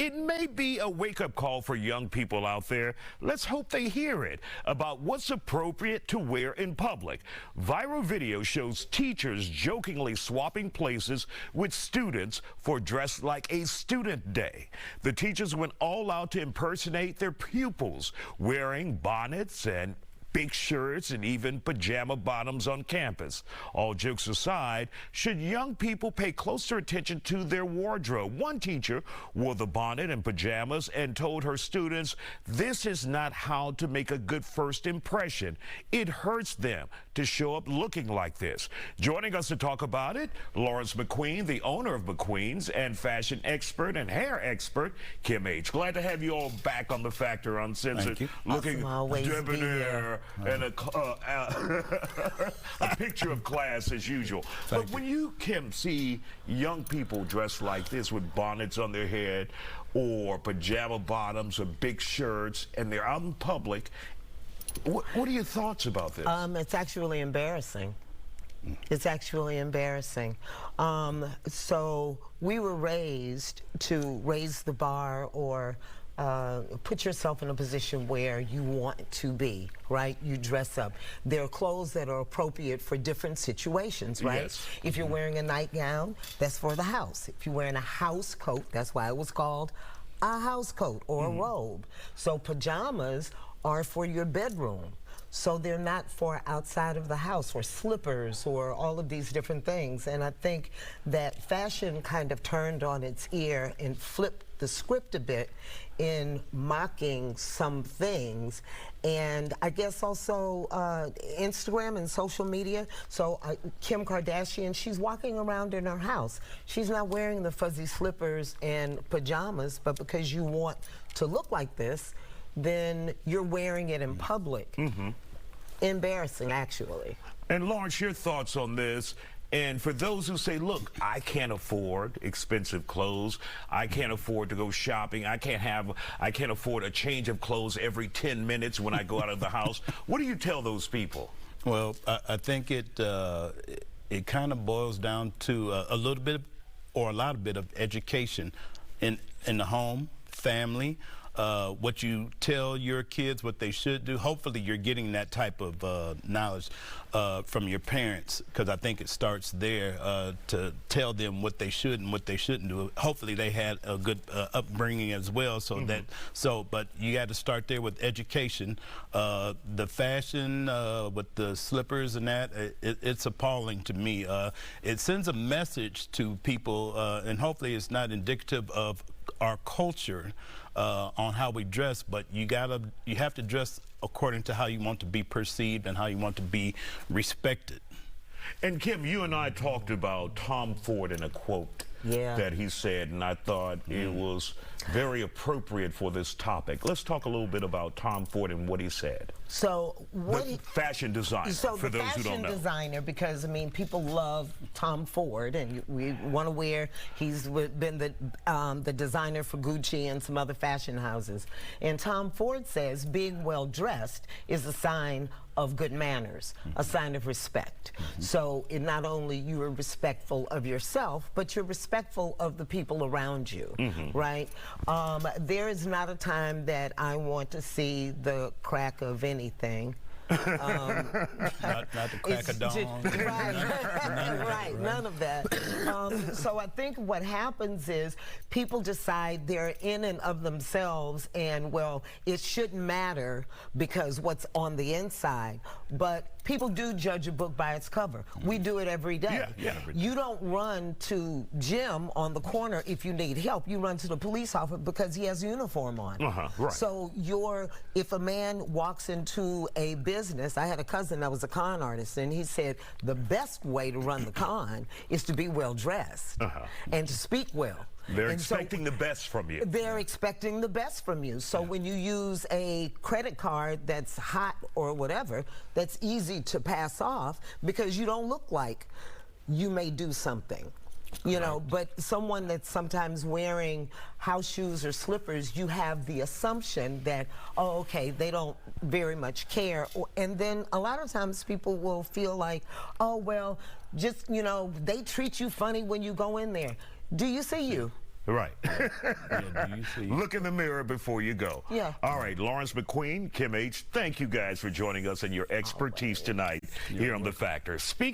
It may be a wake-up call for young people out there. Let's hope they hear it about what's appropriate to wear in public. Viral video shows teachers jokingly swapping places with students for Dress Like a Student Day. The teachers went all out to impersonate their pupils, wearing bonnets and big shirts and even pajama bottoms on campus. All jokes aside, should young people pay closer attention to their wardrobe? One teacher wore the bonnet and pajamas and told her students, this is not how to make a good first impression. It hurts them to show up looking like this. Joining us to talk about it, Lawrence McQueen, the owner of McQueen's, and fashion expert and hair expert, Kim H. Glad to have you all back on the Factor Uncensored. Thank you. Looking awesome, debonair and a picture of class as usual. But when you, Kim, see young people dressed like this with bonnets on their head or pajama bottoms or big shirts, and they're out in public, what are your thoughts about this? It's actually embarrassing. It's actually embarrassing. So we were raised to raise the bar or put yourself in a position where you want to be, right? You dress up. There are clothes that are appropriate for different situations, right? Yes. If you're wearing a nightgown, that's for the house. If you're wearing a house coat, that's why it was called a house coat or a robe. So pajamas are for your bedroom. So they're not for outside of the house, or slippers, or all of these different things. And I think that fashion kind of turned on its ear and flipped the script a bit in mocking some things. And I guess also Instagram and social media. So Kim Kardashian, she's walking around in her house. She's not wearing the fuzzy slippers and pajamas, but because you want to look like this, then you're wearing it in public. Embarrassing, actually. And Lawrence, your thoughts on this? And for those who say, look, I can't afford expensive clothes, I can't afford to go shopping, I can't afford a change of clothes every 10 minutes when I go out of the house, what do you tell those people? Well, I think it kind of boils down to a little bit or a lot of bit of education in the home, family. What you tell your kids what they should do. Hopefully you're getting that type of knowledge from your parents, because I think it starts there to tell them what they should and what they shouldn't do. Hopefully they had a good upbringing as well, so but you got to start there with education. The fashion with the slippers and that, it's appalling to me. It sends a message to people, and hopefully it's not indicative of our culture on how we dress, but you have to dress according to how you want to be perceived and how you want to be respected. And Kim, you and I talked about Tom Ford in a quote that he said, and I thought it was very appropriate for this topic. Let's talk a little bit about Tom Ford and what he said. So what fashion designer, for those who don't know. Fashion designer, because I mean, people love Tom Ford, and we want to wear. He's been the designer for Gucci and some other fashion houses. And Tom Ford says being well dressed is a sign of good manners, a sign of respect. So it not only you are respectful of yourself, but you're respectful of the people around you, right? There is not a time that I want to see the crack of anything. Not the crack of dawn. Right, none of that. So I think what happens is people decide they're in and of themselves, and well, it shouldn't matter because what's on the inside. But people do judge a book by its cover. We do it every day. You don't run to Jim on the corner if you need help. You run to the police officer because he has a uniform on. So if a man walks into a business, I had a cousin that was a con artist, and he said the best way to run the con is to be well dressed and to speak well. They're expecting the best from you. They're expecting the best from you. So when you use a credit card that's hot or whatever, that's easy to pass off because you don't look like you may do something. You know, but someone that's sometimes wearing house shoes or slippers, you have the assumption that, oh, okay, they don't very much care. And then a lot of times people will feel like, oh, well, just, you know, they treat you funny when you go in there. Do you see you? Right. Yeah, do you see? Look in the mirror before you go. Yeah. All right, Lawrence McQueen, Kim H., thank you guys for joining us and your expertise tonight here on The Factor. Speaking